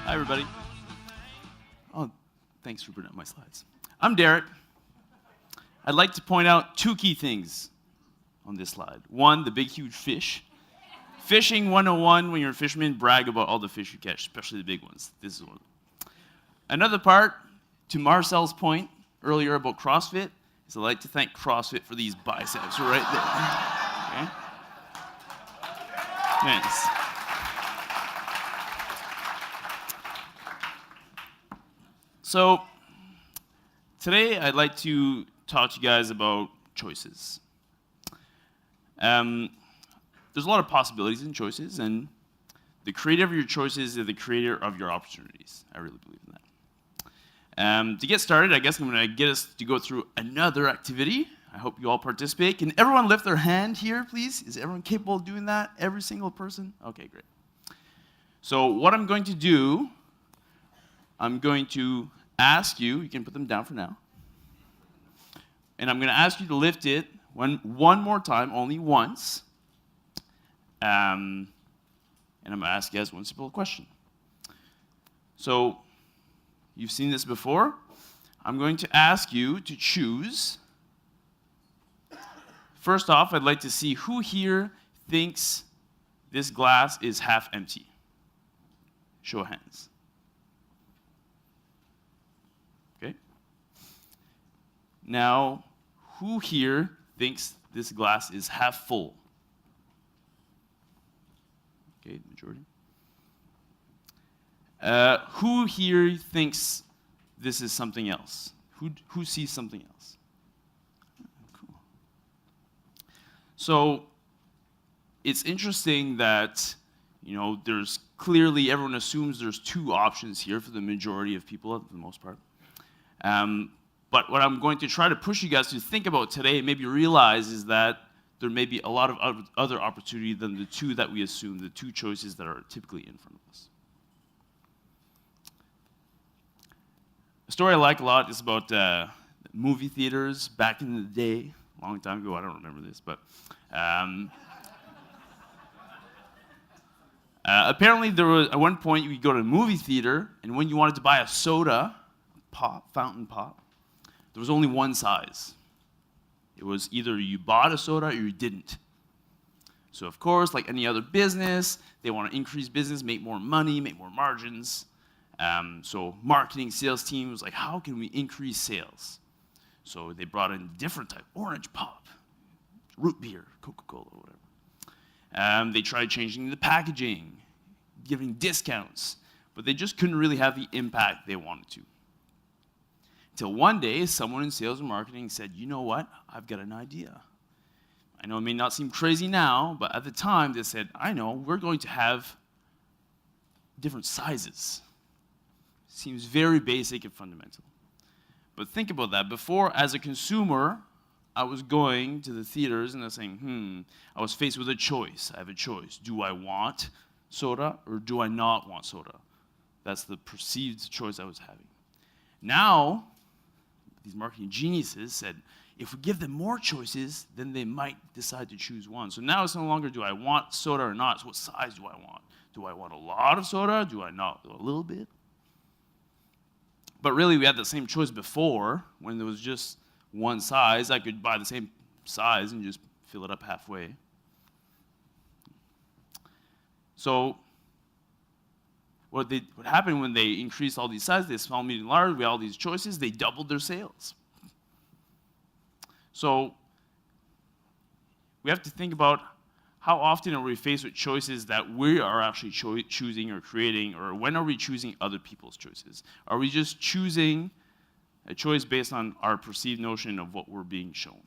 Hi, everybody. Oh, thanks for putting up my slides. I'm Derek. I'd like to point out two key things on this slide. One, the big, huge fish. Fishing 101, when you're a fisherman, brag about all the fish you catch, especially the big ones. This is one of them. Another part, to Marcel's point earlier about CrossFit, is I'd like to thank CrossFit for these biceps right there. Okay? Thanks. So, today I'd like to talk to you guys about choices. There's a lot of possibilities in choices, and the creator of your choices is the creator of your opportunities. I really believe in that. To get started, I guess I'm going to get us to go through another activity. I hope you all participate. Can everyone lift their hand here, please? Is everyone capable of doing that? Every single person? Okay, great. So what I'm going to do, I'm going to ask you can put them down for now, and I'm going to ask you to lift it one more time, only once. And I'm going to ask you guys one simple question. So, you've seen this before. I'm going to ask you to choose. First off, I'd like to see who here thinks this glass is half empty. Show of hands. Okay. Now, who here thinks this glass is half full? Okay, the majority. Who here thinks this is something else? Who sees something else? Cool. So it's interesting that there's clearly everyone assumes there's two options here for the majority of people, for the most part. But what I'm going to try to push you guys to think about today, and maybe realize, is that there may be a lot of other opportunity than the two that we assume, the two choices that are typically in front of us. A story I like a lot is about movie theaters back in the day, a long time ago. I don't remember this, but apparently there was, at one point, you could go to a movie theater, and when you wanted to buy a soda, fountain pop, there was only one size. It was either you bought a soda or you didn't. So of course, like any other business, they want to increase business, make more money, make more margins. So marketing, sales team was like, how can we increase sales? So they brought in different type, orange pop, root beer, Coca-Cola, whatever. They tried changing the packaging, giving discounts, but they just couldn't really have the impact they wanted to. Till one day, someone in sales and marketing said, you know what, I've got an idea. I know it may not seem crazy now, but at the time they said, I know, we're going to have different sizes. Seems very basic and fundamental. But think about that. Before, as a consumer, I was going to the theaters and I was saying, I was faced with a choice. I have a choice. Do I want soda or do I not want soda? That's the perceived choice I was having. Now, these marketing geniuses said, if we give them more choices, then they might decide to choose one. So now it's no longer do I want soda or not, it's what size do I want? Do I want a lot of soda? Do I not? A little bit? But really, we had the same choice before when there was just one size. I could buy the same size and just fill it up halfway. So what happened when they increased all these sizes, they small, medium, large, we had all these choices, they doubled their sales. So we have to think about how often are we faced with choices that we are actually choosing or creating, or when are we choosing other people's choices? Are we just choosing a choice based on our perceived notion of what we're being shown?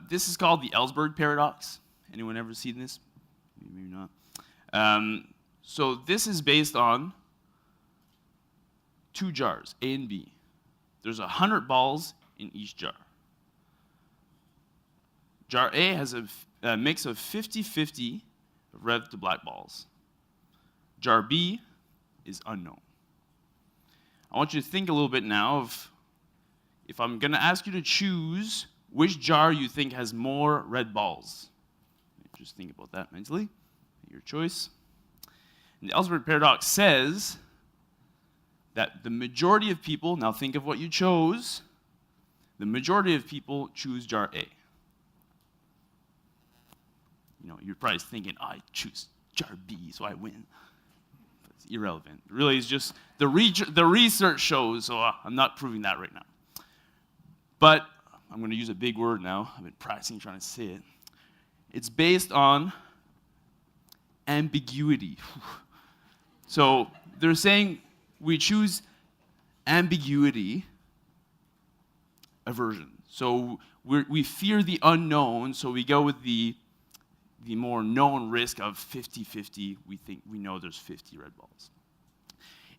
This is called the Ellsberg Paradox. Anyone ever seen this? Maybe not. So this is based on two jars, A and B. There's 100 balls in each jar. Jar A has a mix of 50-50 red to black balls. Jar B is unknown. I want you to think a little bit now of, if I'm going to ask you to choose which jar you think has more red balls. Just think about that mentally. Your choice. And the Ellsberg Paradox says that the majority of people, now think of what you chose, the majority of people choose jar A. You're probably thinking, I choose jar B, so I win. But it's irrelevant. Really, it's just the research shows, so I'm not proving that right now. But I'm going to use a big word now. I've been practicing trying to say it. It's based on ambiguity. So they're saying we choose ambiguity aversion. So we fear the unknown, so we go with the more known risk of 50-50. We know there's 50 red balls.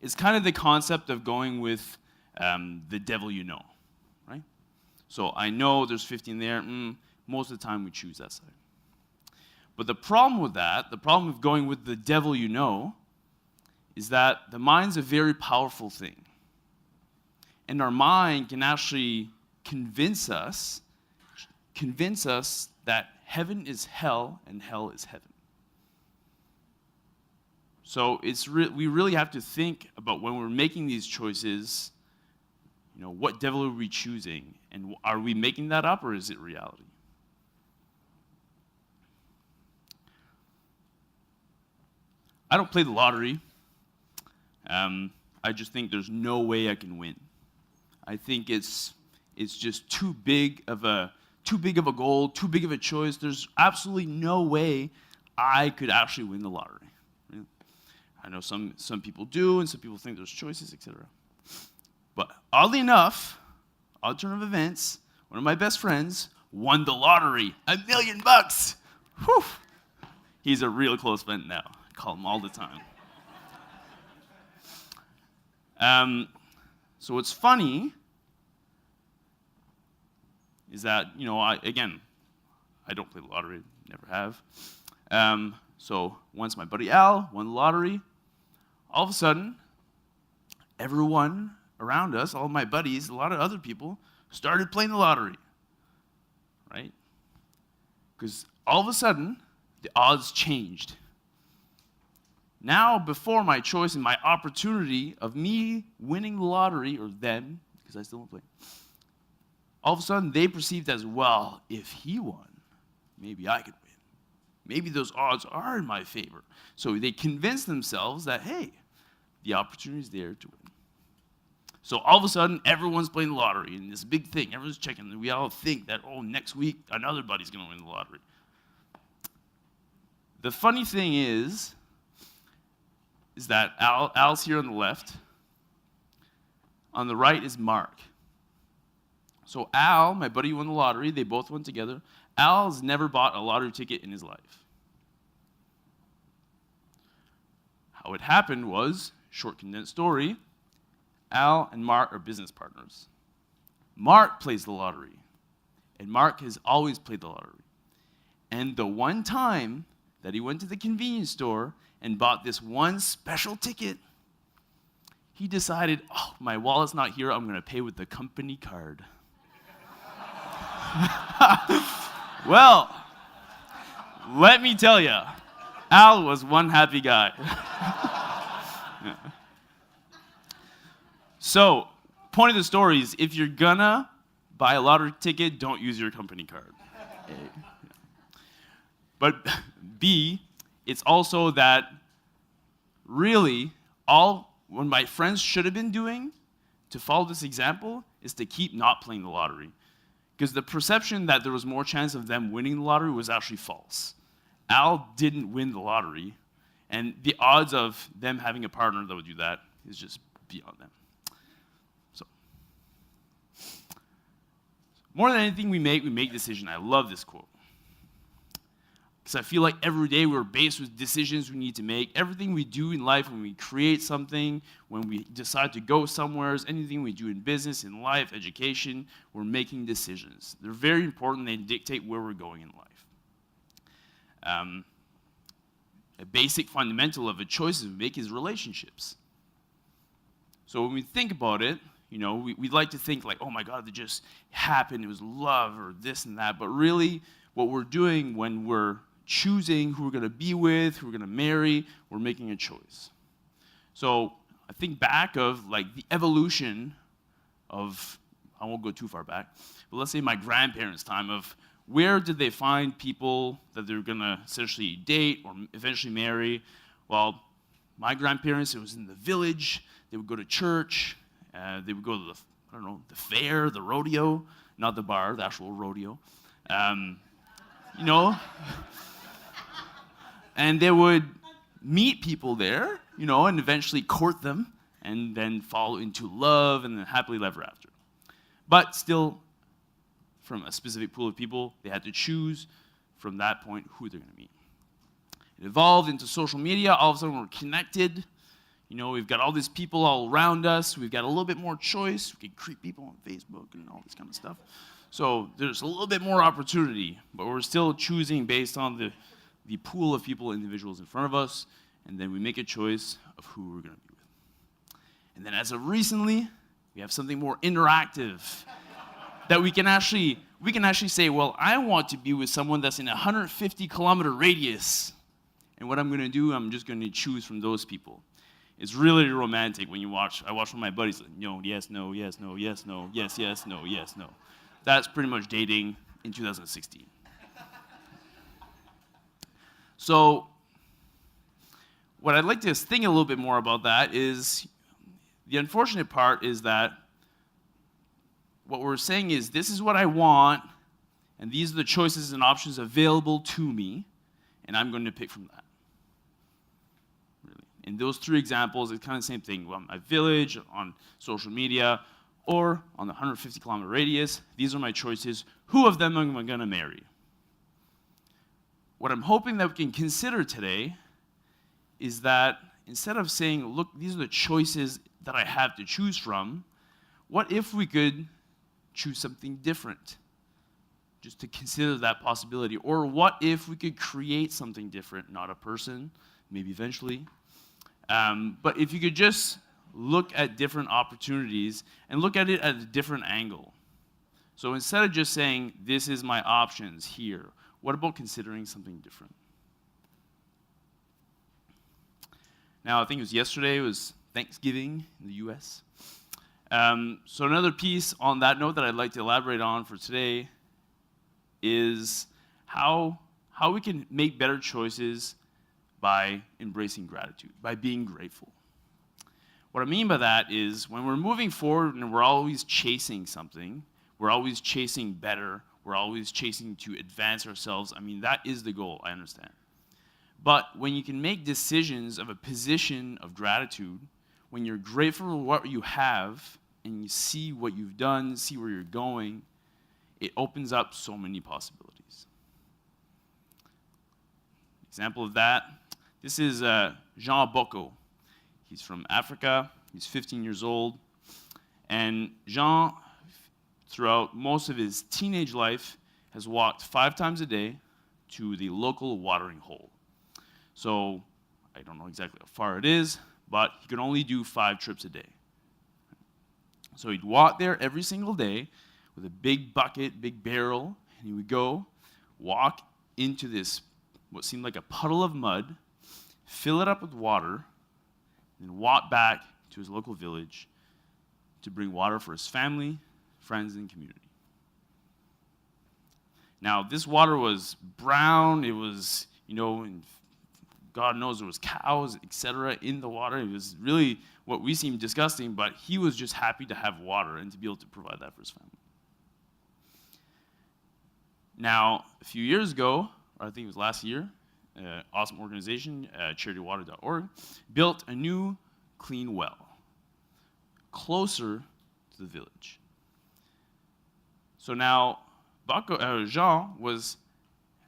It's kind of the concept of going with the devil you know, right? So I know there's 50 in there. Most of the time we choose that side. But the problem with that, the problem with going with the devil you know, is that the mind's a very powerful thing. And our mind can actually convince us that heaven is hell and hell is heaven. So we really have to think about when we're making these choices, what devil are we choosing? And are we making that up or is it reality? I don't play the lottery. I just think there's no way I can win. I think it's just too big of a goal, too big of a choice. There's absolutely no way I could actually win the lottery. Right? I know some people do, and some people think there's choices, etc. But oddly enough, odd turn of events, one of my best friends won the lottery, $1 million. Whew. He's a real close friend now. I call him all the time. So what's funny is that, I don't play the lottery, never have. So once my buddy Al won the lottery, all of a sudden, everyone around us, all my buddies, a lot of other people, started playing the lottery, right? Because all of a sudden, the odds changed. Now, before my choice and my opportunity of me winning the lottery, or them, because I still don't play, all of a sudden they perceived as, well, if he won, maybe I could win. Maybe those odds are in my favor. So they convinced themselves that, hey, the opportunity is there to win. So all of a sudden, everyone's playing the lottery, and this big thing, everyone's checking, and we all think that, next week, another buddy's going to win the lottery. The funny thing is that Al's here on the left. On the right is Mark. So Al, my buddy, won the lottery. They both went together. Al's never bought a lottery ticket in his life. How it happened was, short condensed story, Al and Mark are business partners. Mark plays the lottery, and Mark has always played the lottery. And the one time that he went to the convenience store and bought this one special ticket, he decided, my wallet's not here, I'm going to pay with the company card. Well, let me tell you, Al was one happy guy. Yeah. So, point of the story is, if you're gonna buy a lottery ticket, don't use your company card. A. But B, it's also that really what my friends should have been doing to follow this example is to keep not playing the lottery. Because the perception that there was more chance of them winning the lottery was actually false. Al didn't win the lottery, and the odds of them having a partner that would do that is just beyond them. So, more than anything we make decisions. I love this quote. Because I feel like every day we're faced with decisions we need to make. Everything we do in life, when we create something, when we decide to go somewhere, anything we do in business, in life, education, we're making decisions. They're very important. They dictate where we're going in life. A basic fundamental of the choices we make is relationships. So when we think about it, we'd like to think like, oh my God, it just happened. It was love or this and that. But really, what we're doing when we're choosing who we're going to be with, who we're going to marry. We're making a choice. So I think back of like the evolution of, I won't go too far back, but let's say my grandparents' time of where did they find people that they were going to essentially date or eventually marry? Well, my grandparents, it was in the village. They would go to church. They would go to the fair, the rodeo, not the bar, the actual rodeo. You know, and they would meet people there, you know, and eventually court them, and then fall into love, and then happily ever after. But still, from a specific pool of people, they had to choose from that point who they're going to meet. It evolved into social media. All of a sudden, we're connected. You know, we've got all these people all around us. We've got a little bit more choice. We can creep people on Facebook and all this kind of stuff. So there's a little bit more opportunity, but we're still choosing based on the pool of people, individuals in front of us, and then we make a choice of who we're going to be with. And then as of recently, we have something more interactive that we can actually say, well, I want to be with someone that's in a 150-kilometer radius, and what I'm going to do, I'm just going to choose from those people. It's really romantic when you watch. I watch with my buddies, like, no, yes, no, yes, no, yes, no, yes, yes, no, yes, no. That's pretty much dating in 2016. So what I'd like to think a little bit more about that is the unfortunate part is that what we're saying is this is what I want, and these are the choices and options available to me, and I'm going to pick from that. Really. In those three examples, it's kind of the same thing. Well, my village, on social media, or on the 150-kilometer radius, these are my choices. Who of them am I going to marry? What I'm hoping that we can consider today is that instead of saying, look, these are the choices that I have to choose from, what if we could choose something different? Just to consider that possibility. Or what if we could create something different, not a person, maybe eventually. But if you could just look at different opportunities and look at it at a different angle. So instead of just saying, this is my options here, what about considering something different? Now, I think it was yesterday, it was Thanksgiving in the US. So another piece on that note that I'd like to elaborate on for today is how we can make better choices by embracing gratitude, by being grateful. What I mean by that is when we're moving forward and we're always chasing something, we're always chasing better, we're always chasing to advance ourselves. I mean, that is the goal, I understand. But when you can make decisions of a position of gratitude, when you're grateful for what you have and you see what you've done, see where you're going, it opens up so many possibilities. Example of that, this is Jean Boko. He's from Africa. He's 15 years old. And Jean, throughout most of his teenage life, has walked 5 times a day to the local watering hole. So I don't know exactly how far it is, but he could only do 5 trips a day. So he'd walk there every single day with a big bucket, big barrel, and he would go walk into this, what seemed like a puddle of mud, fill it up with water, and walk back to his local village to bring water for his family, friends, and community. Now, this water was brown. It was, and God knows there was cows, etc., in the water. It was really what we seemed disgusting, but he was just happy to have water and to be able to provide that for his family. Now, a few years ago, or I think it was last year, awesome organization, charitywater.org, built a new clean well closer to the village. So now Jean was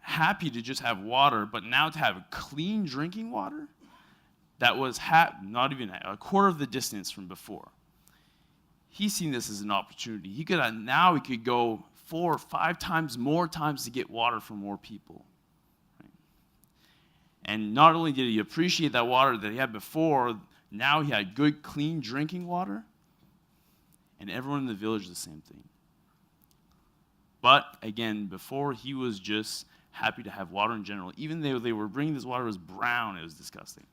happy to just have water, but now to have clean drinking water that was not even a quarter of the distance from before. He's seen this as an opportunity. He could go 4 or 5 times more times to get water for more people. Right? And not only did he appreciate that water that he had before, now he had good, clean drinking water, and everyone in the village the same thing. But again, before he was just happy to have water in general. Even though they were bringing this water, it was brown, it was disgusting.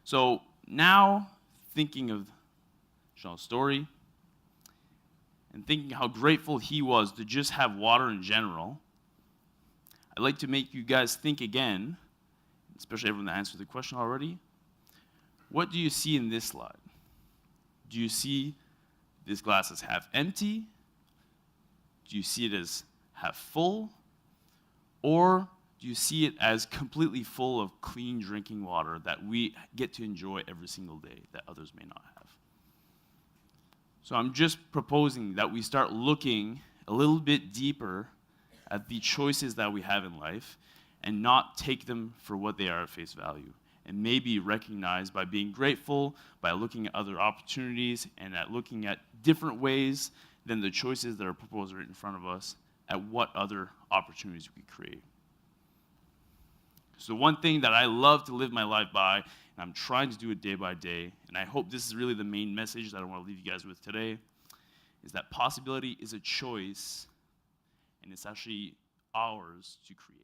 So now, thinking of Jean's story, and thinking how grateful he was to just have water in general, I'd like to make you guys think again, especially everyone that answered the question already. What do you see in this slide? Do you see this glass as half empty? Do you see it as half full? Or do you see it as completely full of clean drinking water that we get to enjoy every single day that others may not have? So I'm just proposing that we start looking a little bit deeper at the choices that we have in life and not take them for what they are at face value, and maybe recognize by being grateful, by looking at other opportunities, and at looking at different ways than the choices that are proposed right in front of us, at what other opportunities we create. So one thing that I love to live my life by, and I'm trying to do it day by day, and I hope this is really the main message that I want to leave you guys with today, is that possibility is a choice, and it's actually ours to create.